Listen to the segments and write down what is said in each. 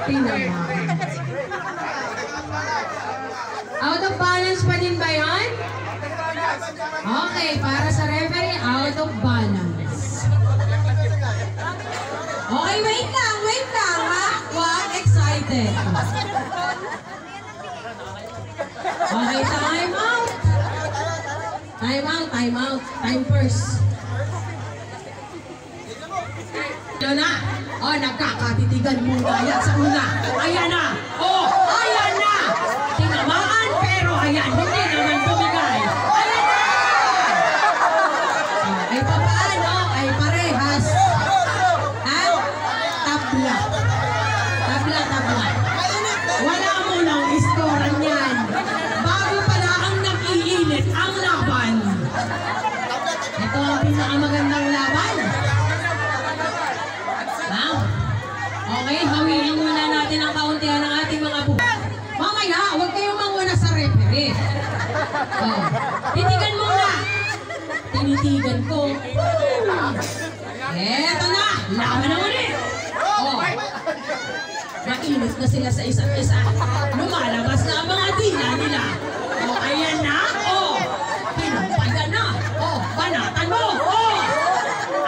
Tinamaan. Out of balance pa din ba yun? Okay, para sa referee, out of balance. Okay, wait lang ha. Huwag excited. Okay, time out. Time first. Yan na. Oh, nagkakatitigan muna yan sa una. Ayan na. Oh, ayan na. Tinamaan, pero ayan, hindi naman bumigay. Ayan na. Oh, ay papaano? Ay parehas. Ha? Tabla. Wala mo lang iskoran yan. Bago pala ang nag-iinit ang laban. Ito ang pinakamagandang laban. Okay, hawiin muna natin ang kauntihan ng ating mga buwan. Mamaya, huwag kayong manguna sa referee. Oh, titigan muna. Tinitigan ko. Eto na, laban na ulit. Oh, mainit na sila sa isa't isa. Lumalabas na ang mga dila nila. Oh, ayan na. Oh, pinampayan na. Oh, banatan mo. Oh,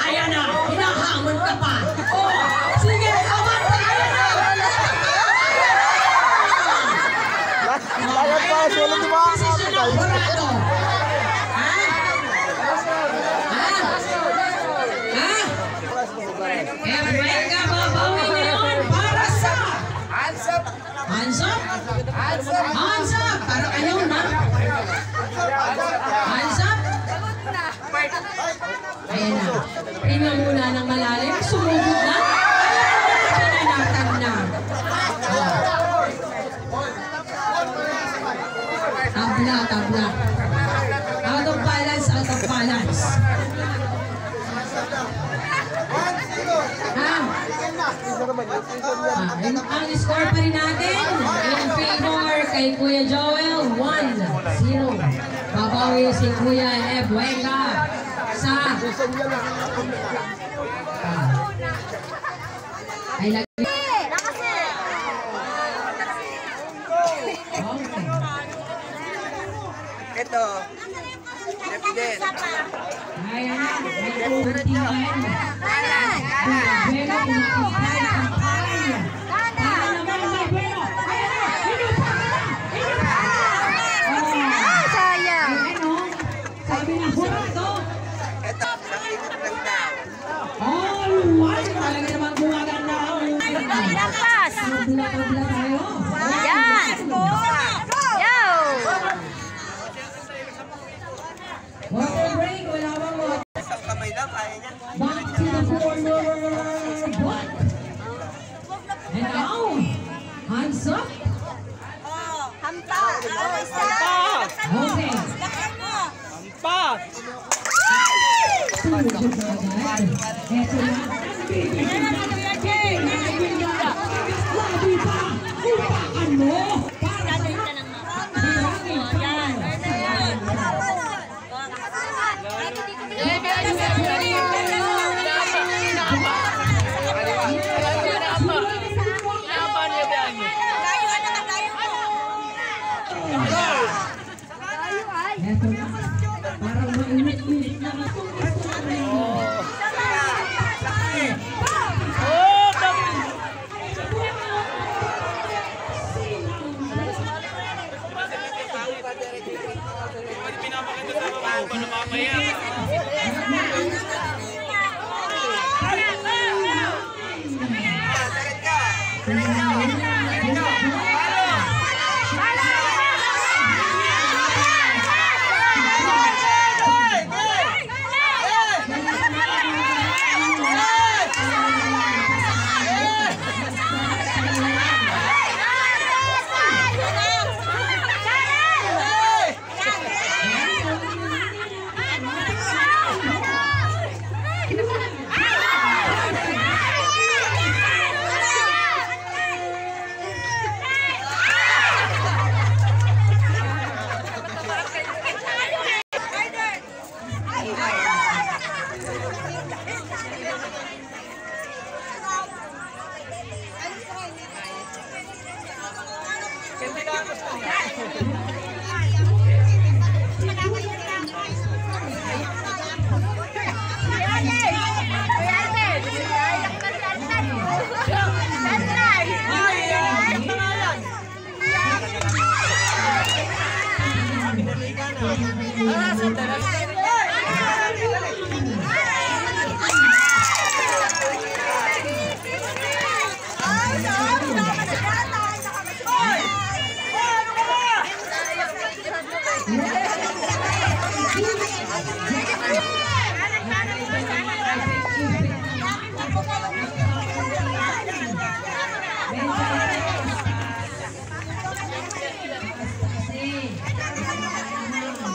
ayan na. Hinahamon ka pa. Oh, sige, aman ka. Ayan na. Ayan pa, sulit mo. Posisyon ng Borado. Ha? Erwega babawi ngayon para sa Hands up. Parang ayaw na. Hands up. Ayan na. Tingnan muna ng malalim. Sumugod na. Pinanatan na. Tabla. Out of balance. Ang score pa rin natin in favor kay Kuya Joel, 1-0. Babawi si Kuya Erwega sa ay lagi. Ito. Evident. Ayan na. May utingan. Bueno, kumakapay ang kaya. Para naman may Bueno. Ayan na. Hinupa ka na. Sayang. Ano? Sabi ng Borado. Ito. Nakikot lang daw. All one. Talaga naman gumaganda. Lakas. Tabla tayo. Yan. Yo. Water break. Wala bang water? Isang kamay lang, kaya niya. Back to the corner. One. And now, hands up. Hampa. Okay. Ampas! Sumugod na agad. Eto na. Nagbibigyan na. Labi pa. Upakan mo. Para sa hirangin pa. Eto na. Parang mainit-init na ito.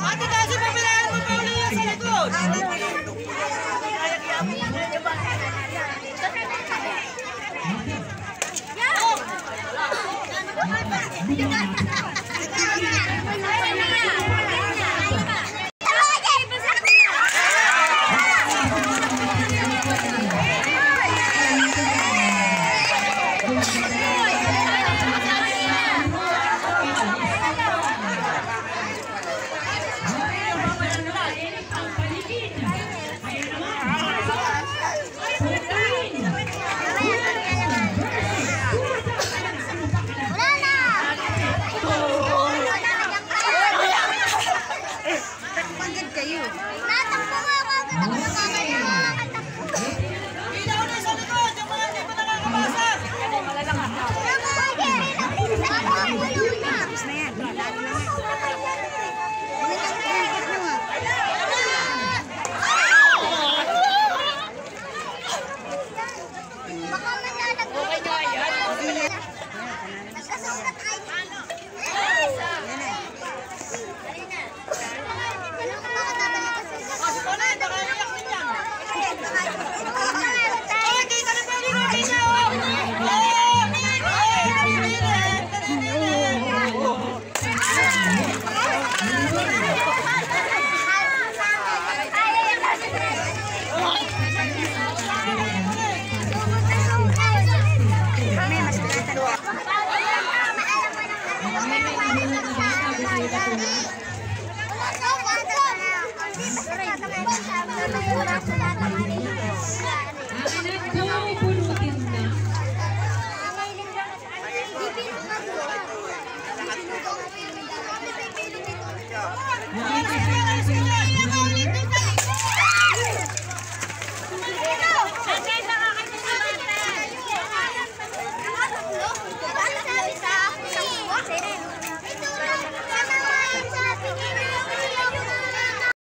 Ate, kasi papilaan mo pa ulit yan sa likod. Yeah!